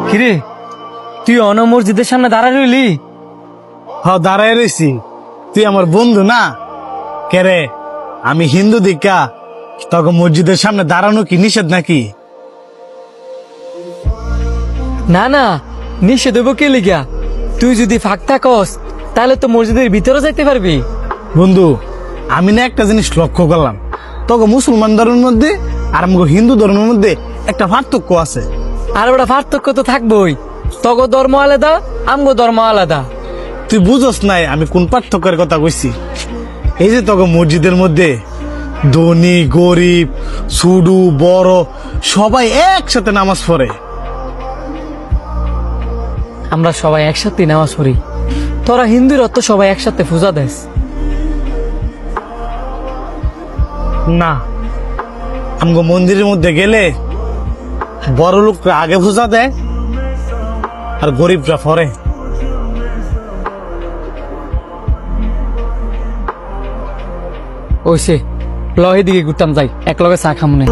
কিরে তুই অন মসজিদের সামনে দাঁড়ায় রইলি? দাঁড়ায় রয়েছি। তুই আমার বন্ধু না কেরে? আমি হিন্দু দিকা তখন মসজিদের সামনে দাঁড়ানো কি নিষেধ নাকি? না না, নিষেধ হইব কে লিগা? তুই যদি ফাঁক থাকস তাহলে তো মসজিদের ভিতরে যাইতে পারবি। বন্ধু, আমি না একটা জিনিস লক্ষ্য করলাম, তখন মুসলমান ধর্মের মধ্যে আর আমাকে হিন্দু ধর্মের মধ্যে একটা পার্থক্য আছে। আর ওটা পার্থক্য তো থাকবোই, তগো ধর্ম আলাদা আমগো ধর্ম আলাদা। তুই বুঝস নাই আমি কোন পার্থক্যের কথা কইছি? এই যে তখন মসজিদের মধ্যে ধনী গরিব ছোট বড় সবাই একসাথে নামাজ পড়ে। আমরা সবাই একসাথে নামাজ পড়ি, তোরা হিন্দুরা তো সবাই একসাথে পূজা দেস। না, আমগো মন্দিরের মধ্যে গেলে বড় লোকরা আগে পূজা দেয় আর গরিবরা পরে। ওইসে লহে দিকে ঘুরতাম যাই, এক লগে চা খামনে।